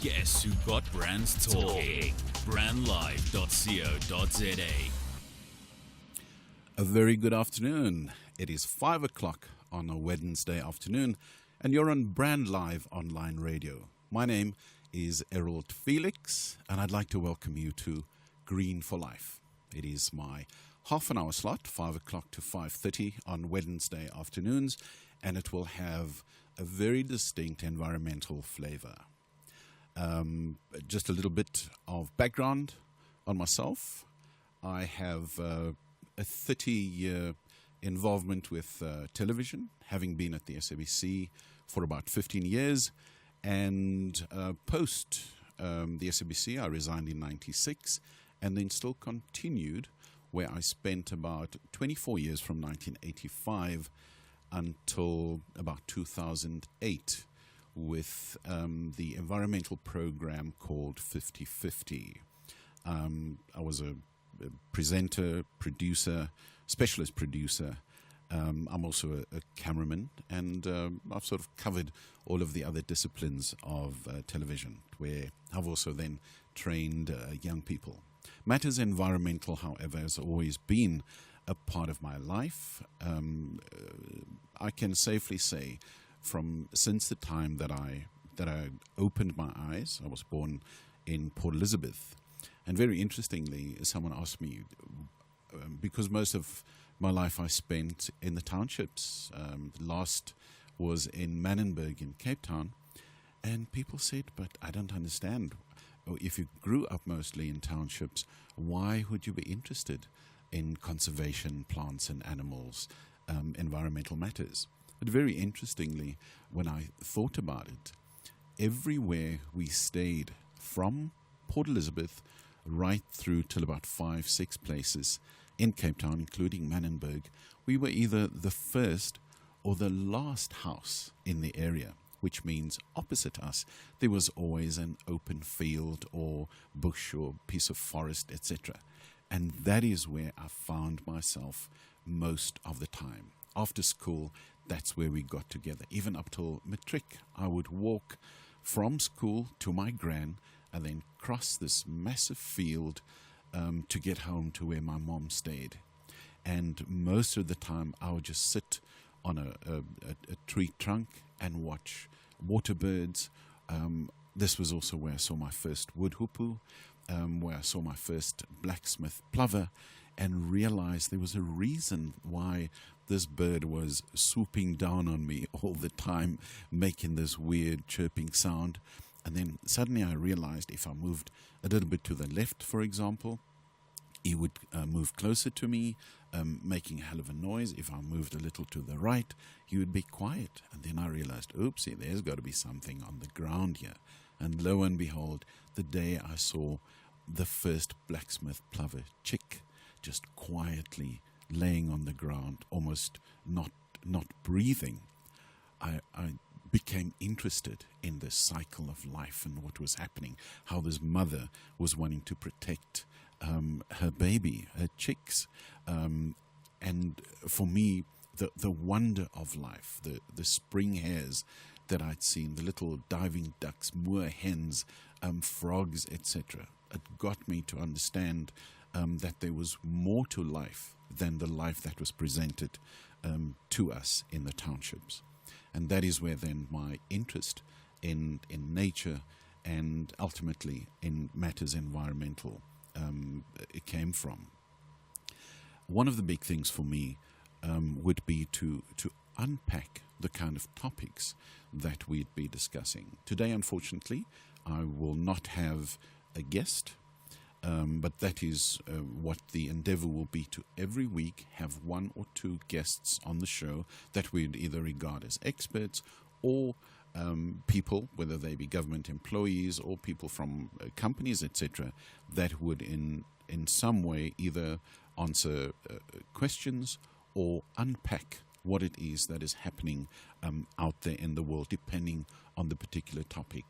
Guess who got brands talking? Brandlive.co.za. A very good afternoon. It is 5 o'clock on a Wednesday afternoon, and you're on Brand Live online radio. My name is Errol Felix, and I'd like to welcome you to Green4Life. It is my half an hour slot, 5 o'clock to 5:30 on Wednesday afternoons, and it will have a very distinct environmental flavor. Just a little bit of background on myself. I have a 30-year involvement with television, having been at the SABC for about 15 years. And post the SABC, I resigned in 96 and then still continued, where I spent about 24 years from 1985 until about 2008 with the environmental program called 50/50. I was a presenter, producer, specialist producer. I'm also a cameraman, and I've sort of covered all of the other disciplines of television, where I've also then trained young people. Matters environmental, however, has always been a part of my life. I can safely say, since the time that I opened my eyes, I was born in Port Elizabeth, and very interestingly, someone asked me, because most of my life I spent in the townships. Last was in Manenberg in Cape Town, and people said, "But I don't understand. If you grew up mostly in townships, why would you be interested in conservation, plants and animals, environmental matters?" But very interestingly, when I thought about it, everywhere we stayed from Port Elizabeth right through till about 5-6 places in Cape Town, including Manenberg, we were either the first or the last house in the area, which means opposite us, there was always an open field or bush or piece of forest, etc. And that is where I found myself most of the time. After school, that's where we got together. Even up till matric, I would walk from school to my gran and then cross this massive field to get home to where my mom stayed. And most of the time, I would just sit on a tree trunk and watch water birds. This was also where I saw my first wood hoopoe, where I saw my first blacksmith plover, and realized there was a reason why this bird was swooping down on me all the time, making this weird chirping sound. And then suddenly I realized if I moved a little bit to the left, for example, he would move closer to me, making a hell of a noise. If I moved a little to the right, he would be quiet. And then I realized, oopsie, there's got to be something on the ground here. And lo and behold, the day I saw the first blacksmith plover chick just quietly laying on the ground, almost not breathing, I became interested in the cycle of life and what was happening, how this mother was wanting to protect her baby, her chicks. And for me, the wonder of life, the spring hares that I'd seen, the little diving ducks, moor hens, frogs, etc., it got me to understand that there was more to life than the life that was presented to us in the townships. And that is where then my interest in nature and ultimately in matters environmental it came from. One of the big things for me would be to unpack the kind of topics that we'd be discussing. Today, unfortunately, I will not have a guest, but that is what the endeavor will be, to every week have one or two guests on the show that we'd either regard as experts or people, whether they be government employees or people from companies, etc., that would in some way either answer questions or unpack what it is that is happening out there in the world, depending on the particular topic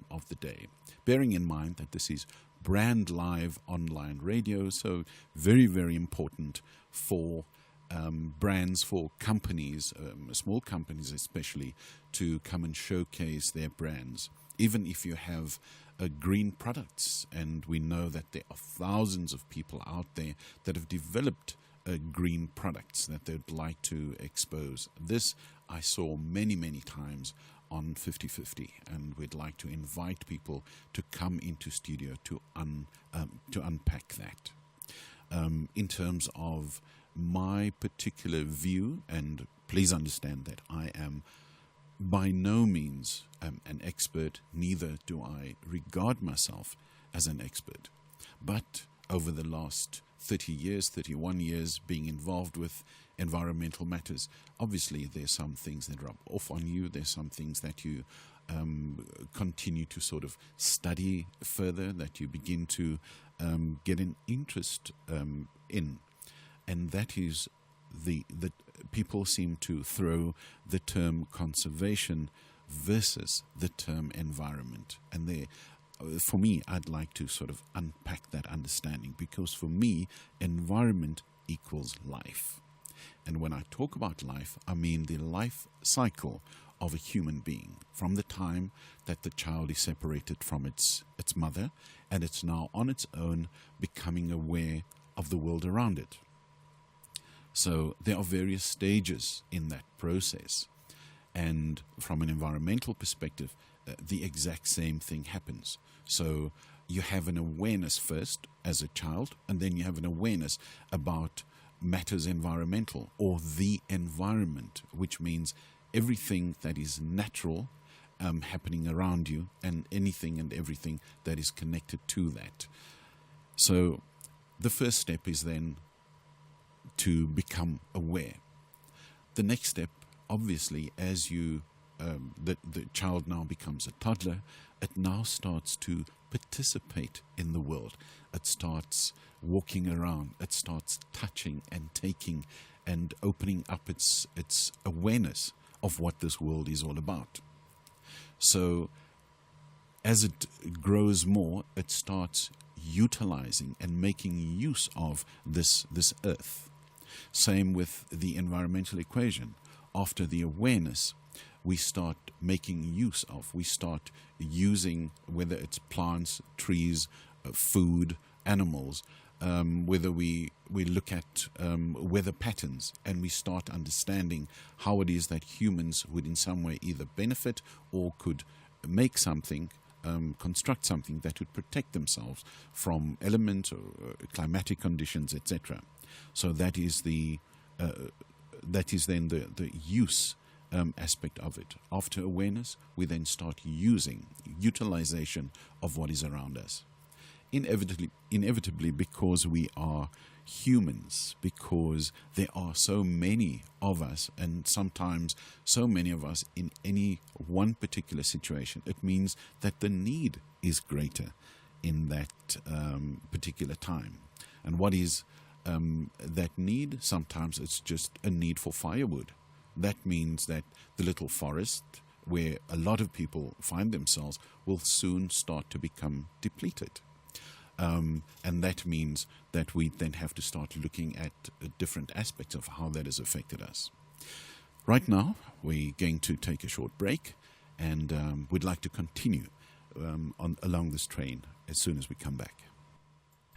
of the day. Bearing in mind that this is Brand Live online radio, so very, very important for brands, for companies, small companies especially, to come and showcase their brands. Even if you have green products, and we know that there are thousands of people out there that have developed green products that they'd like to expose. This I saw many, many times on 50/50, and we'd like to invite people to come into studio to unpack that. In terms of my particular view, and please understand that I am by no means an expert, neither do I regard myself as an expert. But over the last 31 years being involved with environmental matters, obviously there's some things that rub off on you, there's some things that you continue to sort of study further, that you begin to get an interest in. And that is the people seem to throw the term conservation versus the term environment. And for me, I'd like to sort of unpack that understanding, because for me, environment equals life. And when I talk about life, I mean the life cycle of a human being, from the time that the child is separated from its mother, and it's now on its own, becoming aware of the world around it. So there are various stages in that process. And from an environmental perspective, the exact same thing happens. So you have an awareness first as a child, and then you have an awareness about matters environmental, or the environment, which means everything that is natural happening around you, and anything and everything that is connected to that. So the first step is then to become aware. The next step, obviously, as the child now becomes a toddler, it now starts to participate in the world. It starts walking around, it starts touching and taking and opening up its awareness of what this world is all about. So as it grows more, it starts utilizing and making use of this earth. Same with the environmental equation. After the awareness, we start making use of, we start using, whether it's plants, trees, food, animals, whether we look at weather patterns, and we start understanding how it is that humans would in some way either benefit or could make something, construct something that would protect themselves from elements or climatic conditions, etc. So that is then the use aspect of it. After awareness, we then start utilization of what is around us. Inevitably, because we are humans, because there are so many of us, and sometimes so many of us in any one particular situation, it means that the need is greater in that particular time. And what is that need? Sometimes it's just a need for firewood. That means that the little forest where a lot of people find themselves will soon start to become depleted. And that means that we then have to start looking at different aspects of how that has affected us. Right now, we're going to take a short break, and we'd like to continue along this train as soon as we come back.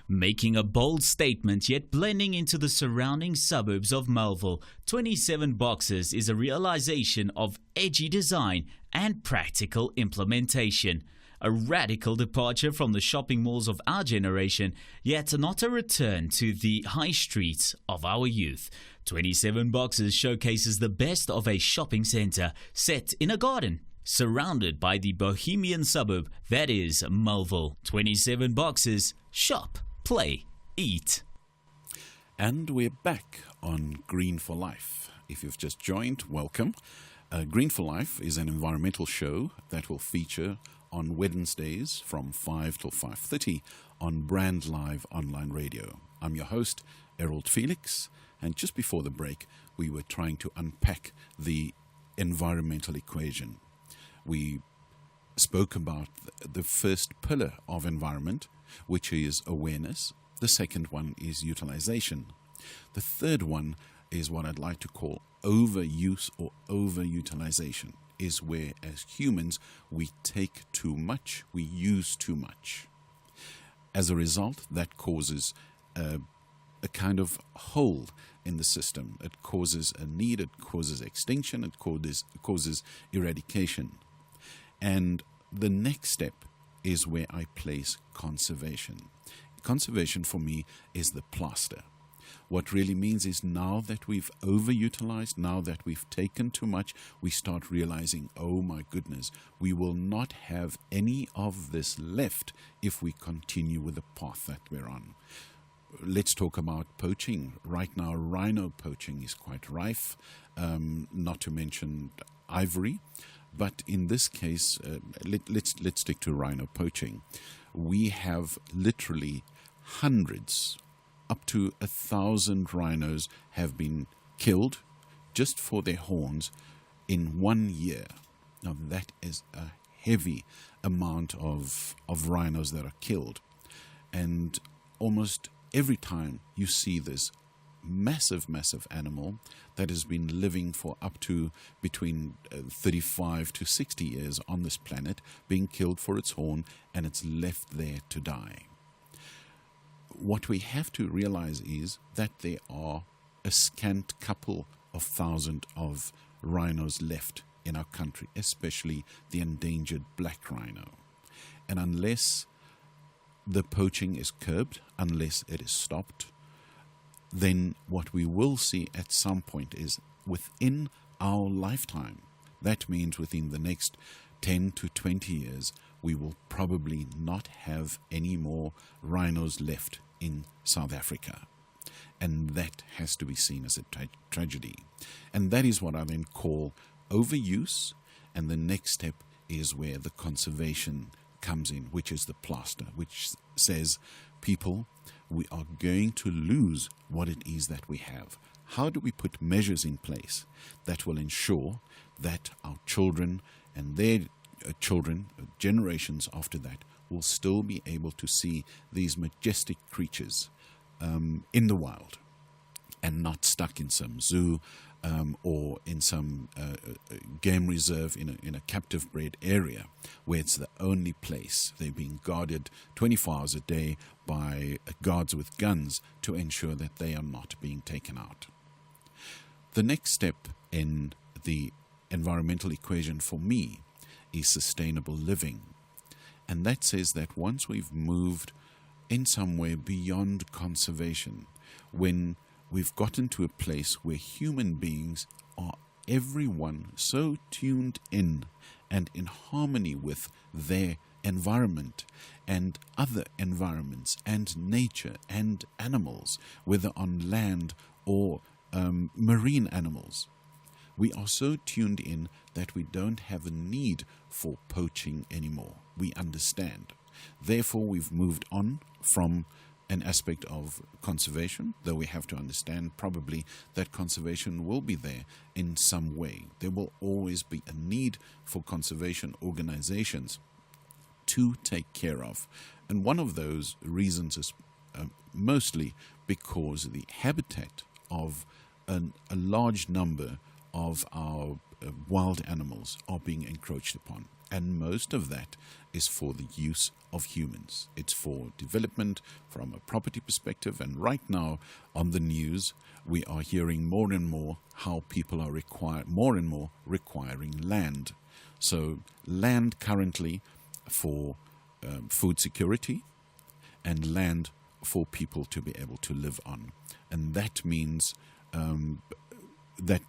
Making a bold statement yet blending into the surrounding suburbs of Melville, 27 Boxes is a realization of edgy design and practical implementation. A radical departure from the shopping malls of our generation, yet not a return to the high streets of our youth. 27 Boxes showcases the best of a shopping centre set in a garden, surrounded by the bohemian suburb that is Melville. 27 Boxes, shop, play, eat. And we're back on Green4Life. If you've just joined, welcome. Green4Life is an environmental show that will feature on Wednesdays from 5 till 5:30 on Brand Live online radio. I'm your host, Errol Felix, and just before the break, we were trying to unpack the environmental equation. We spoke about the first pillar of environment, which is awareness. The second one is utilization. The third one is what I'd like to call overuse or overutilization, is where as humans we take too much, we use too much. As a result, that causes a kind of hole in the system. It causes a need, it causes extinction, it causes eradication. And the next step is where I place conservation. Conservation for me is the plaster. What really means is now that we've overutilized, now that we've taken too much, we start realizing, oh my goodness, we will not have any of this left if we continue with the path that we're on. Let's talk about poaching. Right now, rhino poaching is quite rife, not to mention ivory. But in this case, let's stick to rhino poaching. We have literally hundreds, up to 1,000 rhinos have been killed just for their horns in 1 year. Now that is a heavy amount of rhinos that are killed. And almost every time you see this massive animal that has been living for up to between 35 to 60 years on this planet, being killed for its horn, and it's left there to die. What we have to realize is that there are a scant couple of thousand of rhinos left in our country, especially the endangered black rhino. And unless the poaching is curbed, unless it is stopped, then what we will see at some point is within our lifetime, that means within the next 10 to 20 years, we will probably not have any more rhinos left in South Africa. And that has to be seen as a tragedy. And that is what I then call overuse. And the next step is where the conservation comes in, which is the plaster, which says, people, we are going to lose what it is that we have. How do we put measures in place that will ensure that our children and their children, generations after that, will still be able to see these majestic creatures in the wild and not stuck in some zoo or in some game reserve in a captive bred area where it's the only place. They're being guarded 24 hours a day by guards with guns to ensure that they are not being taken out. The next step in the environmental equation for me is sustainable living. And that says that once we've moved in some way beyond conservation, when we've gotten to a place where human beings are everyone so tuned in and in harmony with their environment and other environments and nature and animals, whether on land or marine animals, we are so tuned in that we don't have a need for poaching anymore. We understand. Therefore, we've moved on from an aspect of conservation, though we have to understand probably that conservation will be there in some way. There will always be a need for conservation organizations to take care of. And one of those reasons is mostly because the habitat of a large number of our wild animals are being encroached upon. And most of that is for the use of humans. It's for development from a property perspective. And right now on the news, we are hearing more and more how people are more and more requiring land. So land currently for food security and land for people to be able to live on. And that means that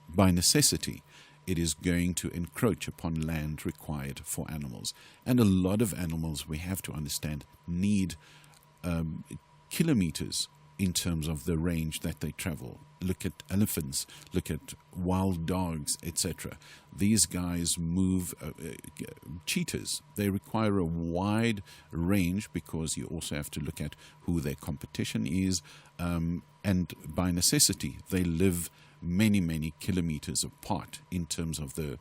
by necessity, it is going to encroach upon land required for animals. And a lot of animals, we have to understand, need kilometers in terms of the range that they travel. Look at elephants, look at wild dogs, etc. These guys move, cheetahs, they require a wide range because you also have to look at who their competition is. And by necessity, they live many kilometers apart in terms of the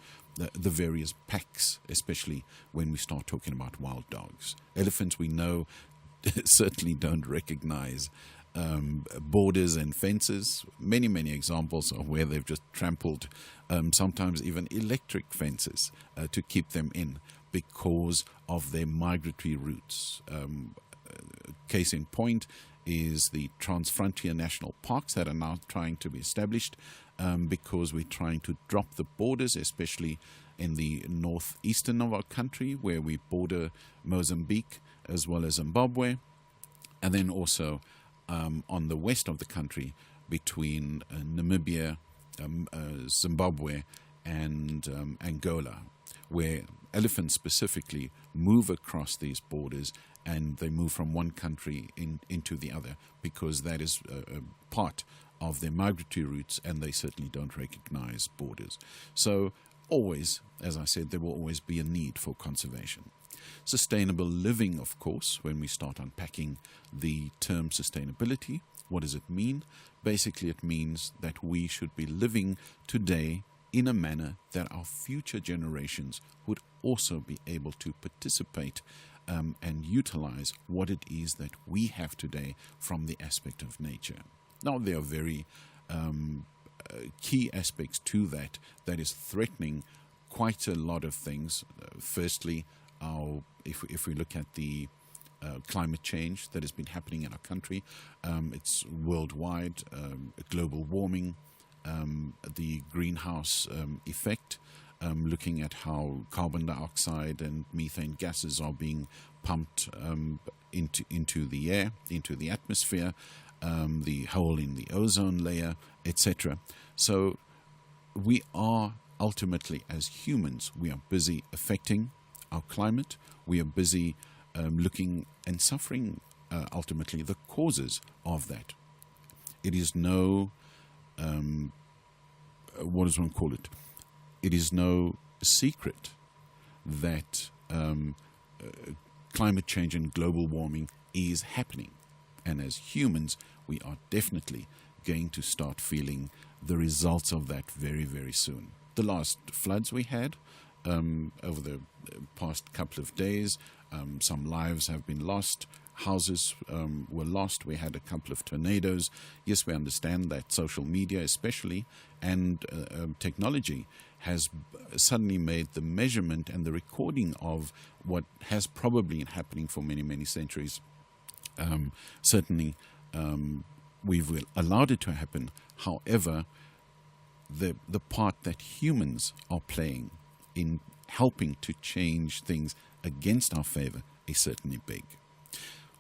various packs, especially when we start talking about wild dogs. Elephants, we know, certainly don't recognize borders and fences. Many, many examples of where they've just trampled, sometimes even electric fences to keep them in because of their migratory routes. Case in point is the Transfrontier National Parks that are now trying to be established because we're trying to drop the borders, especially in the northeastern of our country where we border Mozambique as well as Zimbabwe, and then also on the west of the country between Namibia, Zimbabwe and Angola, where elephants specifically move across these borders and they move from one country into the other because that is a part of their migratory routes, and they certainly don't recognize borders. So always, as I said, there will always be a need for conservation. Sustainable living, of course, when we start unpacking the term sustainability, what does it mean? Basically, it means that we should be living today in a manner that our future generations would also be able to participate and utilize what it is that we have today from the aspect of nature. Now, there are very key aspects to that is threatening quite a lot of things. Firstly, if we look at the climate change that has been happening in our country, it's worldwide, global warming, the greenhouse effect, looking at how carbon dioxide and methane gases are being pumped into the air, into the atmosphere, the hole in the ozone layer, etc. So we are ultimately, as humans, we are busy affecting our climate. We are busy looking and suffering ultimately the causes of that. It is no, what does one call it? It is no secret that climate change and global warming is happening. And as humans, we are definitely going to start feeling the results of that very, very soon. The last floods we had over the past couple of days, some lives have been lost, houses were lost, we had a couple of tornadoes. Yes, we understand that social media especially and technology has suddenly made the measurement and the recording of what has probably been happening for many, many centuries. Certainly, we've allowed it to happen. However, the part that humans are playing in helping to change things against our favor is certainly big.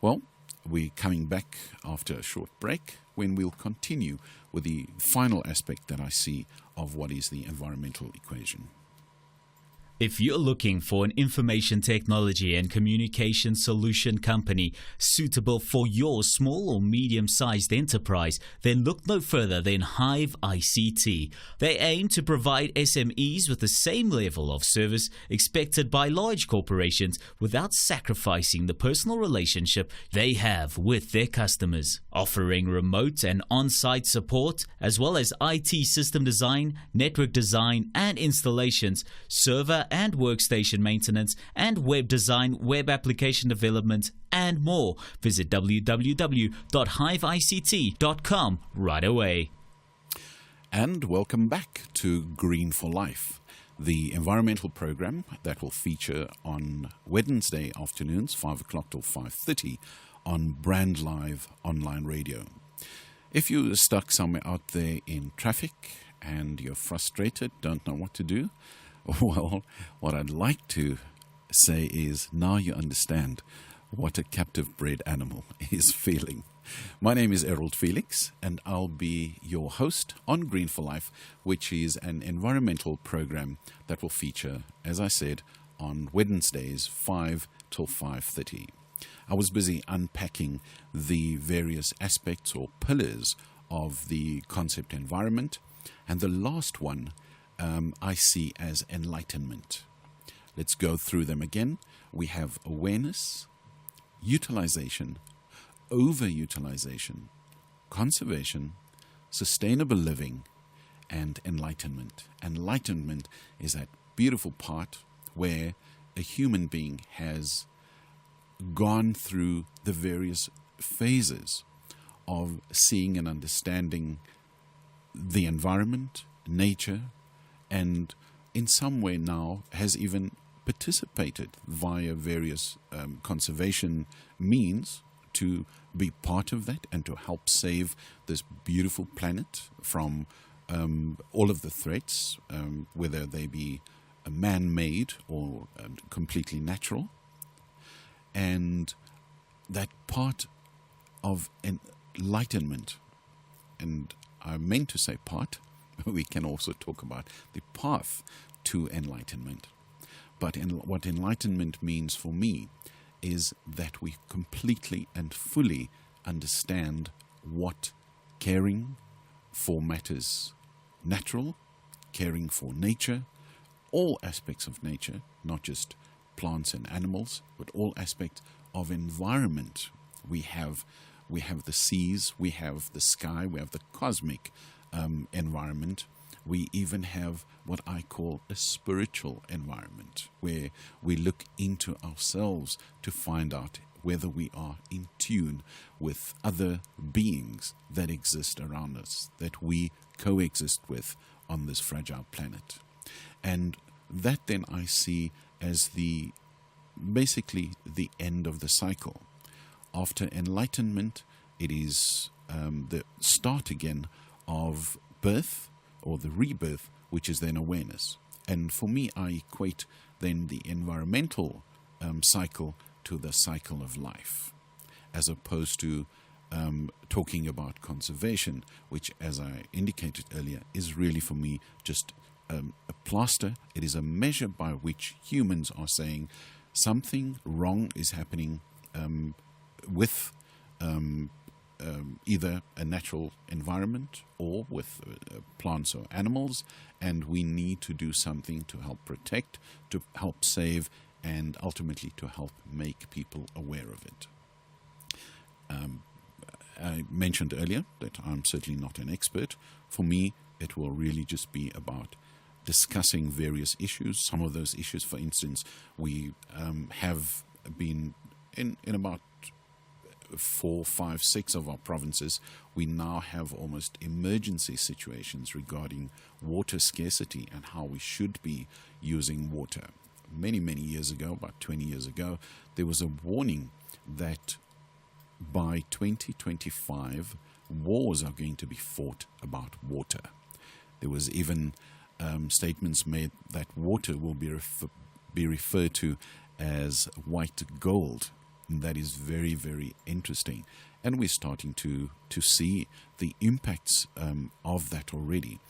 Well, we're coming back after a short break when we'll continue with the final aspect that I see of what is the environmental equation. If you're looking for an information technology and communication solution company suitable for your small or medium-sized enterprise, then look no further than Hive ICT. They aim to provide SMEs with the same level of service expected by large corporations without sacrificing the personal relationship they have with their customers. Offering remote and on-site support, as well as IT system design, network design and installations, server and workstation maintenance, and web design, web application development, and more. Visit www.hiveict.com right away. And welcome back to Green4Life, the environmental program that will feature on Wednesday afternoons, 5 o'clock till 5:30 on Brand Live online radio. If you're stuck somewhere out there in traffic and you're frustrated, don't know what to do, well, what I'd like to say is now you understand what a captive bred animal is feeling. My name is Errol Felix, and I'll be your host on Green4Life, which is an environmental program that will feature, as I said, on Wednesdays, 5 till 5:30. I was busy unpacking the various aspects or pillars of the concept environment, and the last one I see as enlightenment. Let's go through them again. We have awareness, utilization, overutilization, conservation, sustainable living, and enlightenment. Enlightenment is that beautiful part where a human being has gone through the various phases of seeing and understanding the environment, nature, and in some way now has even participated via various conservation means to be part of that and to help save this beautiful planet from all of the threats, whether they be man-made or completely natural. And that part of enlightenment, and I meant to say part, we can also talk about the path to enlightenment. But what enlightenment means for me is that we completely and fully understand what caring for matters natural, caring for nature, all aspects of nature, not just plants and animals, but all aspects of environment. We have the seas, we have the sky, we have the cosmic environment. We even have what I call a spiritual environment, where we look into ourselves to find out whether we are in tune with other beings that exist around us, that we coexist with on this fragile planet. And that then I see as basically the end of the cycle. After enlightenment, it is the start again of birth, or the rebirth, which is then awareness. And for me, I equate then the environmental cycle to the cycle of life, as opposed to talking about conservation, which, as I indicated earlier, is really for me just a plaster. It is a measure by which humans are saying something wrong is happening with either a natural environment or with plants or animals, and we need to do something to help protect, to help save, and ultimately to help make people aware of it. I mentioned earlier that I'm certainly not an expert. For me, it will really just be about discussing various issues. Some of those issues, for instance, we have been in about 4, 5, 6 of our provinces, we now have almost emergency situations regarding water scarcity and how we should be using water. Many, many years ago, about 20 years ago, there was a warning that by 2025, wars are going to be fought about water. There was even statements made that water will be referred to as white gold. And that is very, very interesting. And we're starting to see the impacts of that already.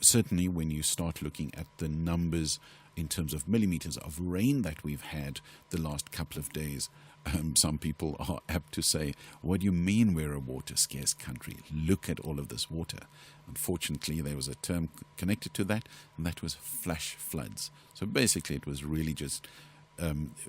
Certainly when you start looking at the numbers in terms of millimeters of rain that we've had the last couple of days, some people are apt to say, what do you mean we're a water scarce country? Look at all of this water. Unfortunately, there was a term connected to that, and that was flash floods. So basically it was really just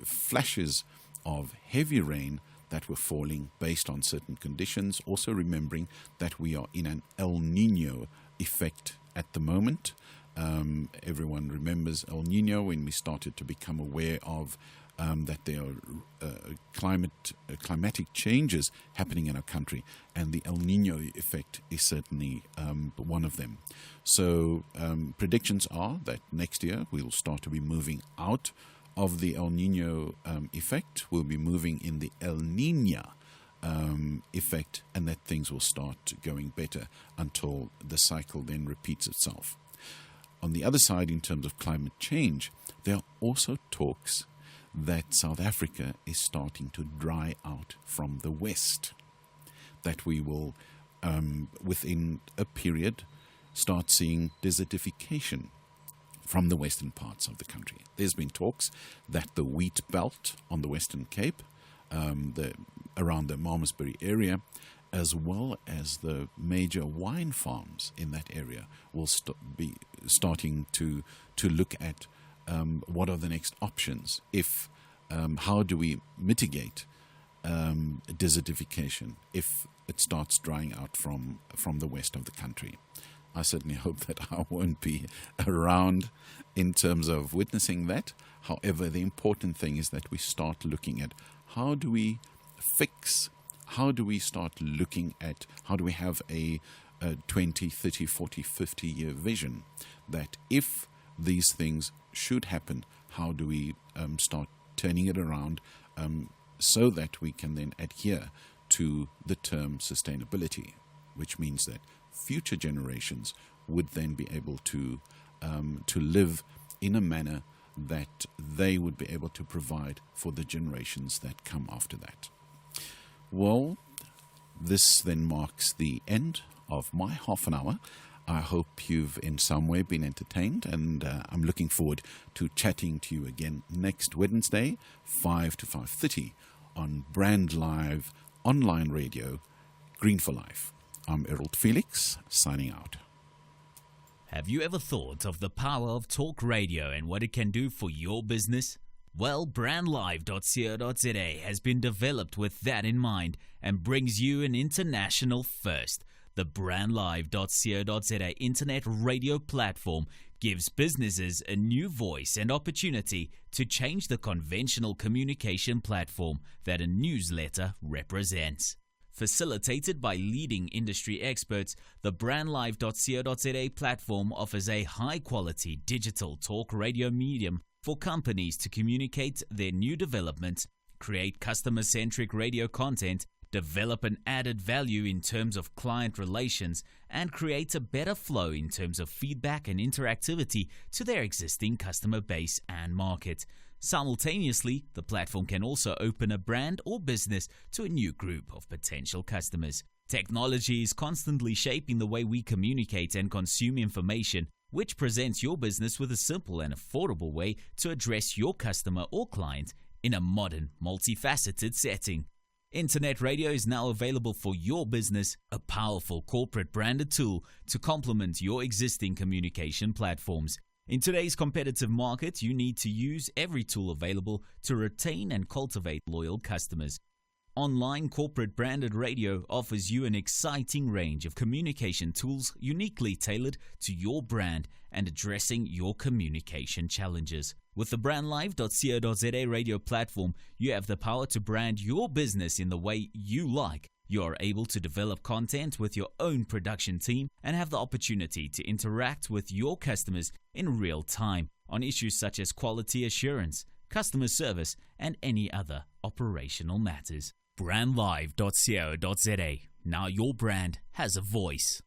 flashes of heavy rain that were falling based on certain conditions. Also remembering that we are in an El Nino effect at the moment. Everyone remembers El Nino when we started to become aware of that there are climatic changes happening in our country, and the El Nino effect is certainly one of them. So predictions are that next year we'll start to be moving out of the El Nino effect. We'll be moving in the El Niña effect, and that things will start going better until the cycle then repeats itself. On the other side, in terms of climate change, there are also talks that South Africa is starting to dry out from the west, that we will, within a period, start seeing desertification from the western parts of the country. There's been talks that the wheat belt on the Western Cape, around the Malmesbury area, as well as the major wine farms in that area, will be starting to look at what are the next options. How do we mitigate desertification if it starts drying out from the west of the country? I certainly hope that I won't be around in terms of witnessing that. However, the important thing is that we start looking at how do we fix, how do we start looking at, how do we have a 20, 30, 40, 50-year vision that if these things should happen, how do we start turning it around so that we can then adhere to the term sustainability, which means that future generations would then be able to live in a manner that they would be able to provide for the generations that come after that. Well, this then marks the end of my half an hour. I hope you've in some way been entertained, and I'm looking forward to chatting to you again next Wednesday, 5 to 5:30 on Brand Live online radio, Green4Life. I'm Errol Felix, signing out. Have you ever thought of the power of talk radio and what it can do for your business? Well, brandlive.co.za has been developed with that in mind and brings you an international first. The brandlive.co.za internet radio platform gives businesses a new voice and opportunity to change the conventional communication platform that a newsletter represents. Facilitated by leading industry experts, the brandlive.co.za platform offers a high-quality digital talk radio medium for companies to communicate their new developments, create customer-centric radio content, develop an added value in terms of client relations, and create a better flow in terms of feedback and interactivity to their existing customer base and market. Simultaneously, the platform can also open a brand or business to a new group of potential customers. Technology is constantly shaping the way we communicate and consume information, which presents your business with a simple and affordable way to address your customer or client in a modern, multifaceted setting. Internet radio is now available for your business, a powerful corporate branded tool to complement your existing communication platforms. In today's competitive market, you need to use every tool available to retain and cultivate loyal customers. Online corporate branded radio offers you an exciting range of communication tools uniquely tailored to your brand and addressing your communication challenges. With the brandlive.co.za radio platform, you have the power to brand your business in the way you like. You are able to develop content with your own production team and have the opportunity to interact with your customers in real time on issues such as quality assurance, customer service, and any other operational matters. Brandlive.co.za. Now your brand has a voice.